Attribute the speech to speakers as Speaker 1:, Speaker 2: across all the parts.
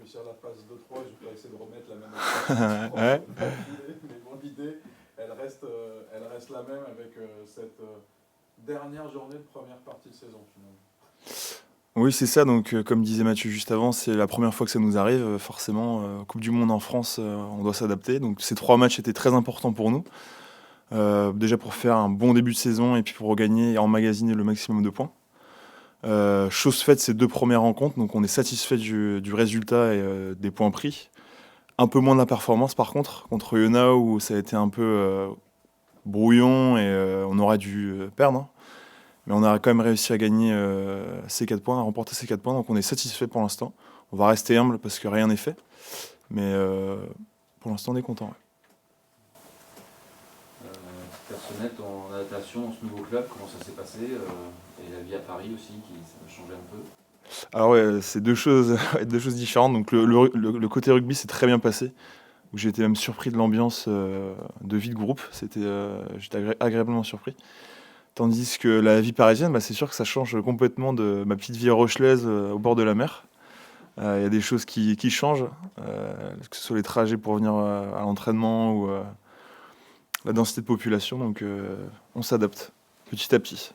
Speaker 1: réussir la phase 2-3 et je vais essayer de remettre la même
Speaker 2: Ouais.
Speaker 1: mais bon, l'idée, elle reste la même avec cette dernière journée de première partie de saison finalement.
Speaker 2: Oui, c'est ça. Donc, comme disait Mathieu juste avant, c'est la première fois que ça nous arrive. Forcément, Coupe du Monde en France, on doit s'adapter. Donc, ces 3 matchs étaient très importants pour nous. Déjà pour faire un bon début de saison et puis pour regagner et emmagasiner le maximum de points. Chose faite, ces 2 premières rencontres, donc on est satisfait du résultat et des points pris. Un peu moins de la performance par contre Yona où ça a été un peu brouillon et on aurait dû perdre, hein. Mais on a quand même réussi à gagner ces 4 points, à remporter ces 4 points, donc on est satisfait pour l'instant. On va rester humble parce que rien n'est fait, mais pour l'instant on est content. Ouais.
Speaker 3: Personnel, ton adaptation dans ce nouveau club, comment ça s'est passé et la vie à Paris aussi, ça a changé un peu.
Speaker 2: Alors ouais, c'est deux choses, deux choses différentes. Donc le côté rugby s'est très bien passé, où j'ai été même surpris de l'ambiance de vie de groupe. J'étais agréablement surpris. Tandis que la vie parisienne, bah, c'est sûr que ça change complètement de ma petite vie rochelaise au bord de la mer. Il y a des choses qui changent, que ce soit les trajets pour venir à l'entraînement ou la densité de population. Donc on s'adapte petit à petit.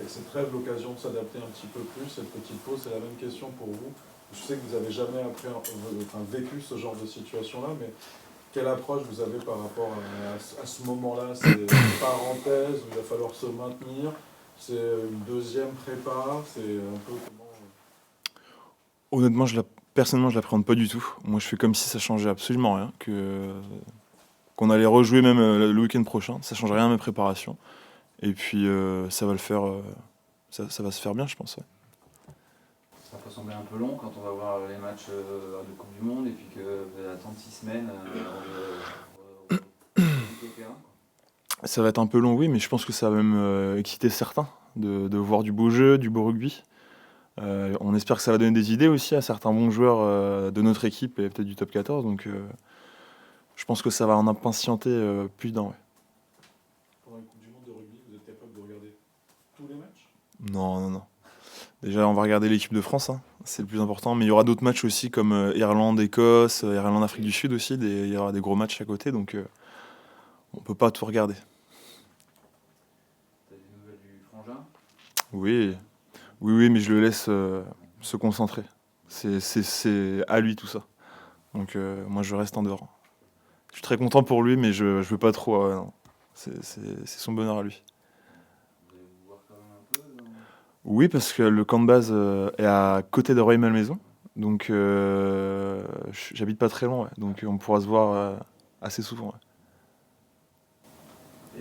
Speaker 1: Et cette trêve l'occasion de s'adapter un petit peu plus, cette petite pause, c'est la même question pour vous. Je sais que vous n'avez jamais vécu ce genre de situation-là, mais quelle approche vous avez par rapport à ce moment-là? C'est une parenthèse où il va falloir se maintenir, c'est une deuxième prépa, c'est un peu comment...
Speaker 2: Honnêtement, personnellement, je l'appréhende pas du tout. Moi, je fais comme si ça changeait absolument rien, qu'on allait rejouer même le week-end prochain. Ça change rien à mes préparations. Et puis, ça va le faire, ça va se faire bien, je pense. Ouais.
Speaker 3: Ça peut sembler un peu long quand on va voir les matchs de Coupe du Monde et puis que vous allez attendre 6 semaines avant de terrain.
Speaker 2: Ça va être un peu long, oui, mais je pense que ça va même exciter certains de voir du beau jeu, du beau rugby. On espère que ça va donner des idées aussi à certains bons joueurs de notre équipe et peut-être du top 14. Donc, je pense que ça va en impatienter plus d'un. Ouais.
Speaker 1: Pendant une Coupe du Monde de rugby, vous êtes capable de regarder tous les matchs?
Speaker 2: Non, non, non. Déjà, on va regarder l'équipe de France, hein. C'est le plus important. Mais il y aura d'autres matchs aussi comme Irlande-Écosse, Irlande-Afrique du Sud aussi. Il y aura des gros matchs à côté, donc on peut pas tout regarder.
Speaker 3: T'as des nouvelles du frangin?
Speaker 2: Oui, oui, oui, mais je le laisse se concentrer. C'est à lui tout ça. Donc moi, je reste en dehors. Je suis très content pour lui, mais je veux pas trop. Non. C'est son bonheur à lui.
Speaker 3: Vous allez vous voir quand même un peu
Speaker 2: Oui, parce que le camp de base est à côté de Rueil-Malmaison. Donc j'habite pas très loin, ouais. Donc on pourra se voir assez souvent. Ouais.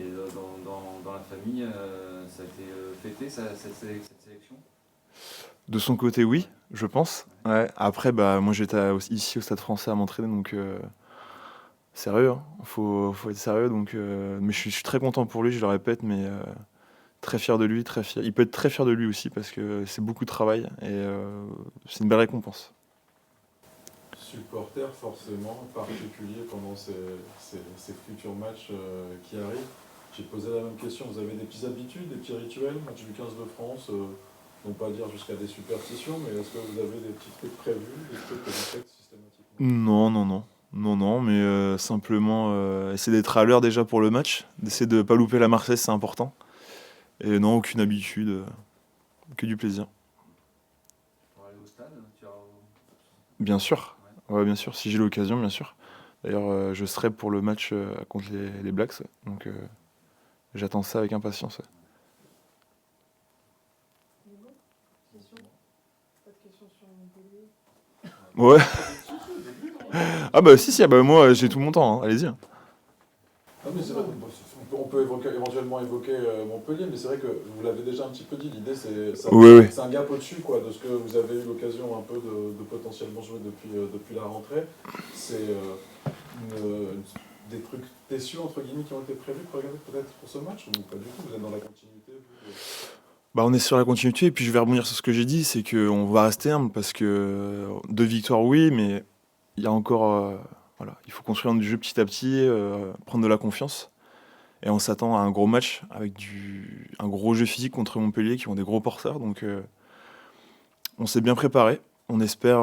Speaker 3: Et dans la famille, ça a été fêté cette sélection?
Speaker 2: De son côté, oui, je pense. Ouais. Après, bah, moi j'étais ici au Stade Français à m'entraîner, donc sérieux, hein. Faut être sérieux. Donc, mais je suis très content pour lui, je le répète, mais très fier de lui, très fier. Il peut être très fier de lui aussi parce que c'est beaucoup de travail et c'est une belle récompense.
Speaker 1: Supporter forcément particulier pendant ces futurs matchs qui arrivent. J'ai posé la même question, vous avez des petites habitudes, des petits rituels, match du 15 de France, non pas dire jusqu'à des superstitions, mais est-ce que vous avez des petits trucs prévus, des trucs que vous faites systématiquement?
Speaker 2: Non, non, non. Non, non, mais simplement essayer d'être à l'heure déjà pour le match, d'essayer de ne pas louper la Marseillaise, c'est important. Et non, aucune habitude, que du plaisir.
Speaker 3: Pour aller au stade,
Speaker 2: Bien sûr, ouais, bien sûr, si j'ai l'occasion, bien sûr. D'ailleurs, je serai pour le match contre les Blacks, ouais. Donc j'attends ça avec impatience. Ouais.
Speaker 4: Pas de questions sur Montpellier.
Speaker 2: Ouais. Ah bah si, ah bah moi j'ai tout mon temps, hein. Allez-y. Hein.
Speaker 1: Ah mais c'est vrai, on peut éventuellement évoquer Montpellier, mais c'est vrai que vous l'avez déjà un petit peu dit, l'idée
Speaker 2: Oui, oui.
Speaker 1: c'est un gap au-dessus quoi, de ce que vous avez eu l'occasion un peu de potentiellement jouer depuis la rentrée. C'est des trucs déçus entre guillemets qui ont été prévus peut-être pour ce match ou pas du tout, vous êtes dans la continuité
Speaker 2: Bah on est sur la continuité et puis je vais rebondir sur ce que j'ai dit, c'est qu'on va rester humble parce que 2 victoires oui, mais il y a encore, voilà, il faut construire du jeu petit à petit, prendre de la confiance. Et on s'attend à un gros match avec un gros jeu physique contre Montpellier qui ont des gros porteurs. Donc on s'est bien préparé. on espère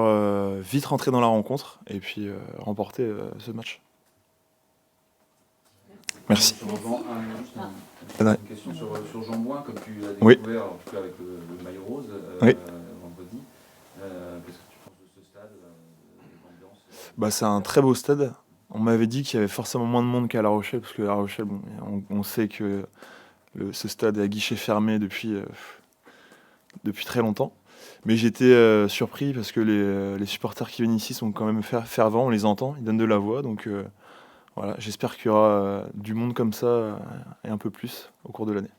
Speaker 2: vite rentrer dans la rencontre et puis remporter ce match. Merci.
Speaker 3: Une question sur Jean-Bouin, comme tu l'as
Speaker 2: Oui.
Speaker 3: découvert en tout cas avec le maillot rose
Speaker 2: Oui.
Speaker 3: vendredi. Qu'est-ce que tu penses de ce stade, l'ambiance
Speaker 2: Bah, c'est un très beau stade. On m'avait dit qu'il y avait forcément moins de monde qu'à La Rochelle, parce que La Rochelle, bon, on sait que ce stade est à guichet fermé depuis très longtemps. Mais j'étais surpris parce que les supporters qui viennent ici sont quand même fervents, on les entend, ils donnent de la voix. Donc voilà, j'espère qu'il y aura du monde comme ça et un peu plus au cours de l'année.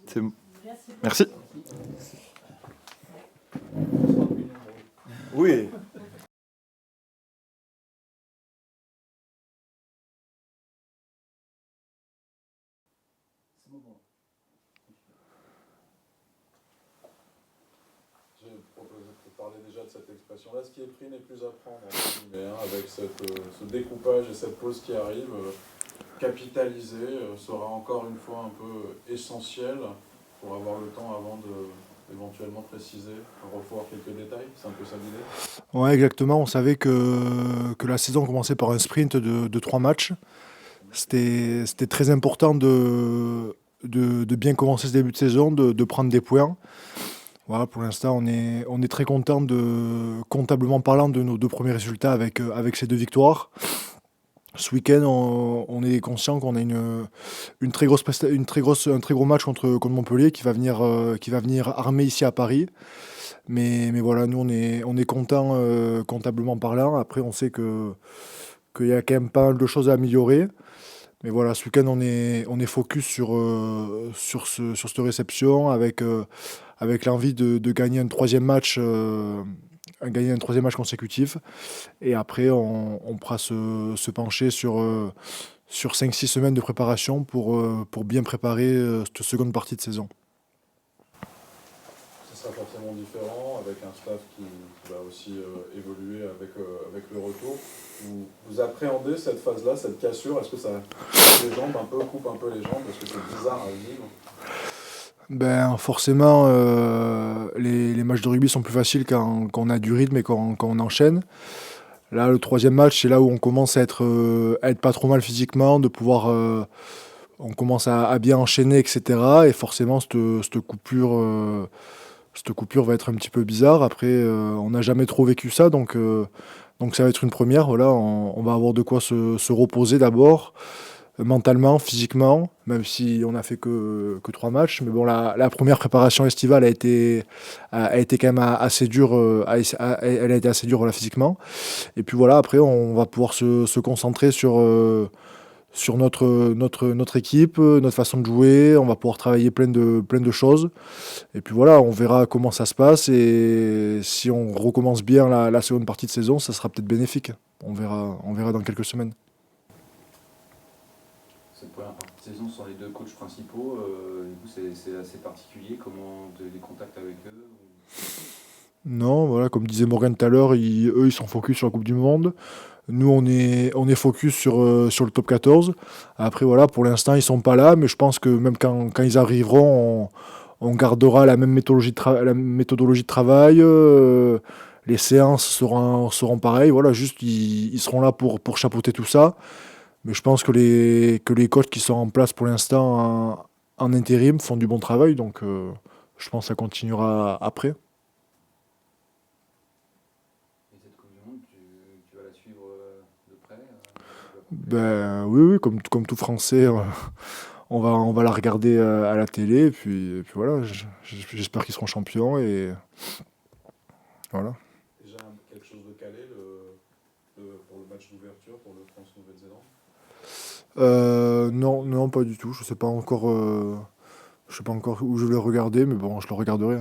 Speaker 2: C'est bon. Merci. Oui.
Speaker 1: J'ai proposé de parler déjà de cette expression-là. Ce qui est pris n'est plus à prendre, entre guillemets, hein, avec ce découpage et cette pause qui arrive. Capitaliser sera encore une fois un peu essentiel pour avoir le temps avant de éventuellement préciser, revoir quelques détails. C'est un peu ça l'idée.
Speaker 5: Ouais, exactement. On savait que la saison commençait par un sprint de 3 matchs. C'était très important de bien commencer ce début de saison, de prendre des points. Voilà, pour l'instant, on est très content comptablement parlant, de nos 2 premiers résultats avec ces 2 victoires. Ce week-end, on est conscient qu'on a un très gros match contre Montpellier qui va venir armé ici à Paris. Mais voilà, nous on est content comptablement parlant. Après, on sait qu'il y a quand même pas mal de choses à améliorer. Mais voilà, ce week-end, on est focus sur cette réception avec l'envie de gagner un troisième match consécutif. Et après, on pourra se pencher sur 5-6 semaines de préparation pour bien préparer cette seconde partie de saison.
Speaker 1: Ce sera forcément différent, avec un staff qui va aussi évoluer avec le retour. Vous appréhendez cette phase-là, cette cassure? Est-ce que ça coupe les jambes un peu, coupe un peu les jambes? Parce que c'est bizarre à vivre.
Speaker 5: Ben, forcément, les matchs de rugby sont plus faciles quand on a du rythme et quand on enchaîne. Là, le troisième match, c'est là où on commence à être pas trop mal physiquement, de pouvoir, on commence à bien enchaîner, etc. Et forcément, cette coupure va être un petit peu bizarre. Après, on n'a jamais trop vécu ça, donc ça va être une première. Voilà, on va avoir de quoi se reposer d'abord, mentalement, physiquement, même si on n'a fait que 3 matchs. Mais bon, la première préparation estivale a été quand même assez dure, elle a été assez dure voilà, physiquement. Et puis voilà, après, on va pouvoir se concentrer sur notre équipe, notre façon de jouer. On va pouvoir travailler plein de choses. Et puis voilà, on verra comment ça se passe. Et si on recommence bien la seconde partie de saison, ça sera peut-être bénéfique. On verra dans quelques semaines.
Speaker 3: Cette première partie de saison sont les 2 coachs principaux. Du coup, c'est assez particulier. Comment les contacts avec eux?
Speaker 5: Non, voilà, comme disait Morgan tout à l'heure, eux, ils sont focus sur la Coupe du Monde. Nous, on est focus sur le top 14. Après, voilà, pour l'instant, ils sont pas là, mais je pense que même quand ils arriveront, on gardera la même méthodologie de travail. Les séances seront pareilles. Voilà, juste, ils seront là pour chapeauter tout ça. Mais je pense que les coachs qui sont en place pour l'instant en intérim font du bon travail. Donc, je pense que ça continuera après. Ben oui, comme tout Français, on va la regarder à la télé, et puis voilà, j'espère qu'ils seront champions, et voilà.
Speaker 1: Déjà quelque chose de calé pour le match d'ouverture pour le France-Nouvelle-Zélande?
Speaker 5: Non, pas du tout, je sais pas encore où je vais le regarder, mais bon, je le regarderai.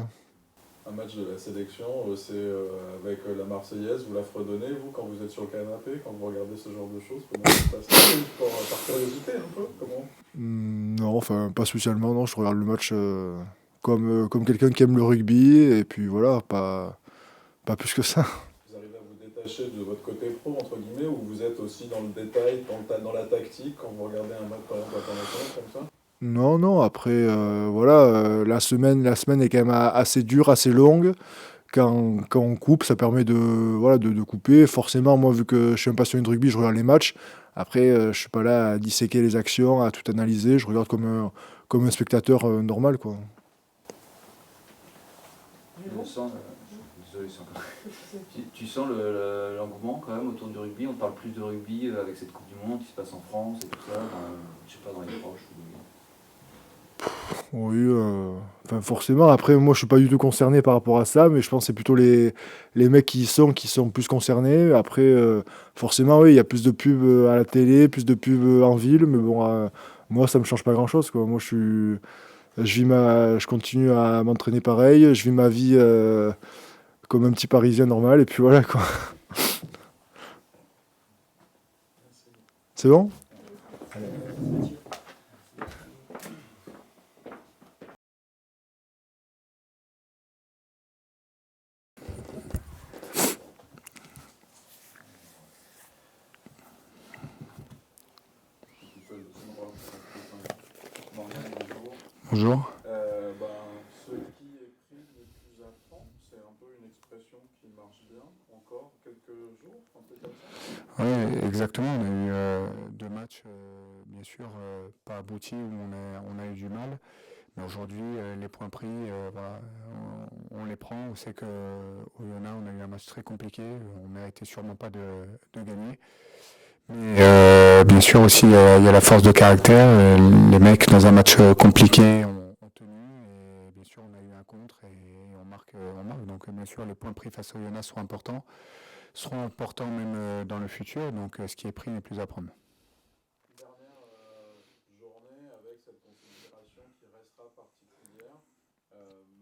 Speaker 1: Un match de la sélection, c'est avec la Marseillaise, vous la fredonnez, vous, quand vous êtes sur le canapé, quand vous regardez ce genre de choses? Comment ça se passe? Par curiosité, un peu? Comment?
Speaker 5: Non, enfin, pas spécialement, non, je regarde le match comme quelqu'un qui aime le rugby, et puis voilà, pas plus que ça.
Speaker 1: Vous arrivez à vous détacher de votre côté pro, entre guillemets, ou vous êtes aussi dans le détail, dans la tactique, quand vous regardez un match, par exemple, international, comme ça?
Speaker 5: Non, non, après, voilà, la semaine est quand même assez dure, assez longue. Quand on coupe, ça permet voilà, de couper. Forcément, moi, vu que je suis un passionné de rugby, je regarde les matchs. Après, je suis pas là à disséquer les actions, à tout analyser. Je regarde comme un spectateur normal, quoi.
Speaker 3: Tu
Speaker 4: Jérôme,
Speaker 3: sens, désolé, c'est encore-
Speaker 4: qu'est-ce que
Speaker 3: tu sens l'engouement quand même autour du rugby. On parle plus de rugby avec cette Coupe du Monde qui se passe en France et tout ça, je sais pas, dans les proches.
Speaker 5: Oui, enfin, forcément. Après, moi, je suis pas du tout concerné par rapport à ça, mais je pense que c'est plutôt les mecs qui sont plus concernés. Après, forcément, oui, il y a plus de pubs à la télé, plus de pubs en ville, mais bon, moi, ça me change pas grand-chose, quoi. Moi, je continue à m'entraîner pareil, je vis ma vie comme un petit Parisien normal, et puis voilà, quoi. C'est bon? Bonjour.
Speaker 1: Ce qui est pris le plus à fond, c'est un peu une expression qui marche bien, encore quelques jours, un peu comme ça.
Speaker 6: Oui, exactement. On a eu deux matchs, bien sûr, pas aboutis où on a eu du mal. Mais aujourd'hui, les points pris, voilà, on les prend. On sait qu'au Yona, on a eu un match très compliqué. On ne méritait sûrement pas de gagner. Mais bien sûr aussi, il y a la force de caractère. Les mecs, dans un match compliqué, ont tenu. Et bien sûr, on a eu un contre et on marque. Donc, bien sûr, les points pris face au Yona seront importants même dans le futur. Donc, ce qui est pris n'est plus à prendre.
Speaker 1: Dernière journée avec cette considération qui restera particulière,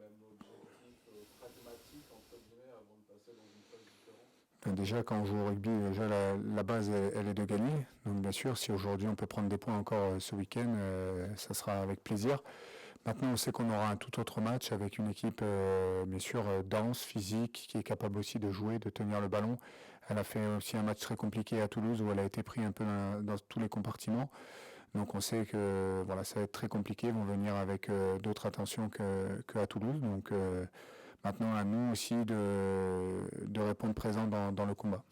Speaker 1: même objectif pragmatique entre guillemets avant de passer dans une phase différente.
Speaker 6: Déjà, quand on joue au rugby, déjà la base, elle est de gagner. Donc, bien sûr, si aujourd'hui on peut prendre des points encore ce week-end, ça sera avec plaisir. Maintenant, on sait qu'on aura un tout autre match avec une équipe, bien sûr, dense, physique, qui est capable aussi de jouer, de tenir le ballon. Elle a fait aussi un match très compliqué à Toulouse où elle a été prise un peu dans tous les compartiments. Donc, on sait que voilà, ça va être très compliqué. Ils vont venir avec d'autres attentions qu'à Toulouse. Donc, maintenant, à nous aussi de répondre présent dans le combat.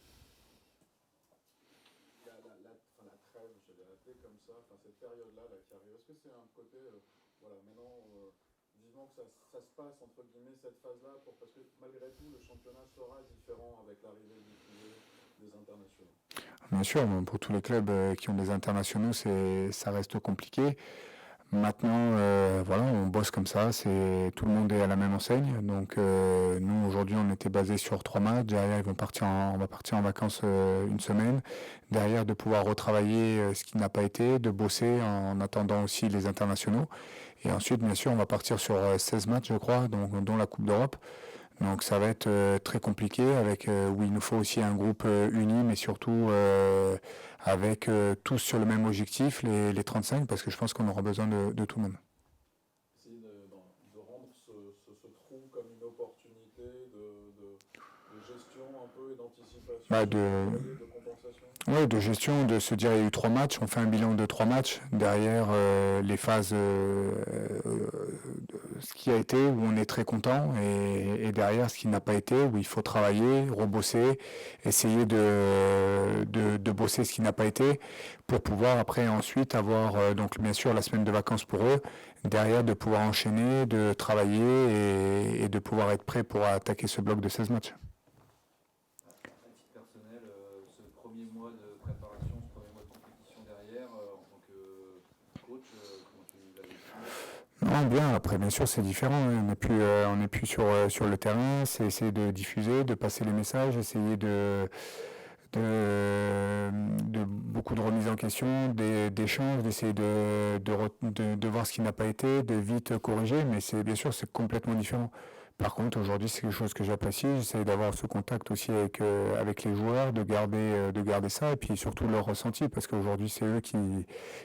Speaker 1: La trêve, je l'ai appelé comme ça, cette période-là là, qui arrive, est-ce que c'est un côté, voilà, maintenant, vivement que ça se passe, entre guillemets, cette phase-là, parce que malgré tout, le championnat sera différent avec l'arrivée du privé des internationaux.
Speaker 6: Bien sûr, bon, pour tous les clubs qui ont des internationaux, ça reste compliqué. Maintenant, voilà, on bosse comme ça, tout le monde est à la même enseigne. Donc, nous, aujourd'hui, on était basé sur 3 matchs. Derrière, on va partir en vacances une semaine. Derrière, de pouvoir retravailler ce qui n'a pas été, de bosser en attendant aussi les internationaux. Et ensuite, bien sûr, on va partir sur 16 matchs, je crois, dont la Coupe d'Europe. Donc ça va être très compliqué où il nous faut aussi un groupe uni, mais surtout avec tous sur le même objectif, les 35, parce que je pense qu'on aura besoin de tout le monde.
Speaker 1: Essayer de rendre ce trou comme une opportunité de gestion un peu et d'anticipation, de compensation.
Speaker 6: Oui, de gestion, de se dire il y a eu 3 matchs, on fait un bilan de 3 matchs. Derrière les phases, ce qui a été, où on est très content, et derrière ce qui n'a pas été, où il faut travailler, rebosser, essayer de bosser ce qui n'a pas été, pour pouvoir après ensuite avoir, donc bien sûr la semaine de vacances pour eux, derrière de pouvoir enchaîner, de travailler et de pouvoir être prêt pour attaquer ce bloc de 16 matchs.
Speaker 3: À titre personnel, ce premier mois de préparation, ce premier mois de compétition derrière, en tant que coach, comment tu l'as vécu?
Speaker 6: Non, bien, après bien sûr c'est différent, hein. On n'est plus sur le terrain, c'est essayer de diffuser, de passer les messages, essayer de beaucoup de remises en question, d'échanges, d'essayer de voir ce qui n'a pas été, de vite corriger, mais bien sûr c'est complètement différent. Par contre, aujourd'hui, c'est quelque chose que j'apprécie. J'essaie d'avoir ce contact aussi avec les joueurs, de garder ça, et puis surtout leur ressenti, parce qu'aujourd'hui, c'est eux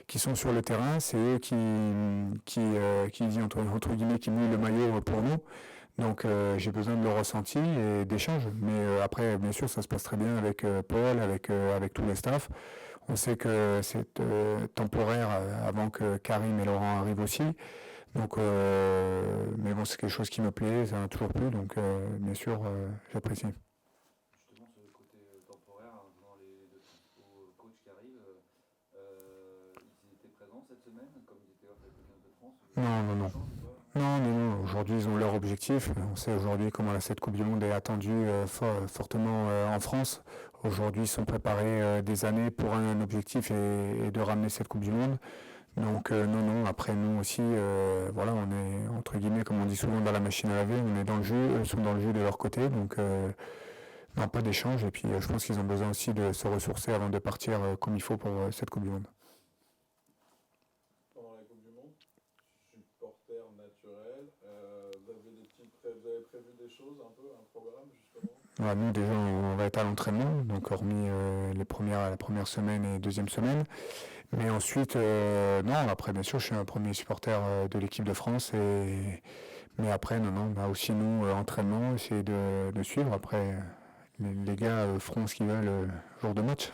Speaker 6: qui sont sur le terrain, c'est eux qui entre guillemets, qui mouillent le maillot pour nous. Donc j'ai besoin de le ressenti et d'échanges. Mais après, bien sûr, ça se passe très bien avec Paul, avec tous les staffs. On sait que c'est temporaire avant que Karim et Laurent arrivent aussi. Donc, mais bon, c'est quelque chose qui me plaît, ça m'a toujours plu. Donc, bien sûr, j'apprécie.
Speaker 3: Justement, sur le côté temporaire, dans les deux principaux coachs qui arrivent, ils étaient présents cette semaine, comme ils étaient off avec le 15 de France.
Speaker 6: Non, non, non. Non. Aujourd'hui, ils ont leur objectif. On sait aujourd'hui comment cette Coupe du Monde est attendue fortement en France. Aujourd'hui, ils sont préparés des années pour un objectif et de ramener cette Coupe du Monde. Donc non. Après nous aussi, voilà, on est entre guillemets, comme on dit souvent, dans la machine à laver. On est dans le jeu, eux sont dans le jeu de leur côté. Donc non, pas d'échange. Et puis je pense qu'ils ont besoin aussi de se ressourcer avant de partir comme il faut pour cette Coupe du Monde.
Speaker 1: Pendant la Coupe du Monde, supporter naturel, vous avez prévu des choses un peu, un programme justement?
Speaker 6: Ouais, nous déjà on va être à l'entraînement, donc hormis la première semaine et deuxième semaine. Mais ensuite, non, après bien sûr je suis un premier supporter de l'équipe de France, mais après non, on a aussi nous entraînement, essayer de suivre. Après les gars feront ce qu'ils veulent jour de match.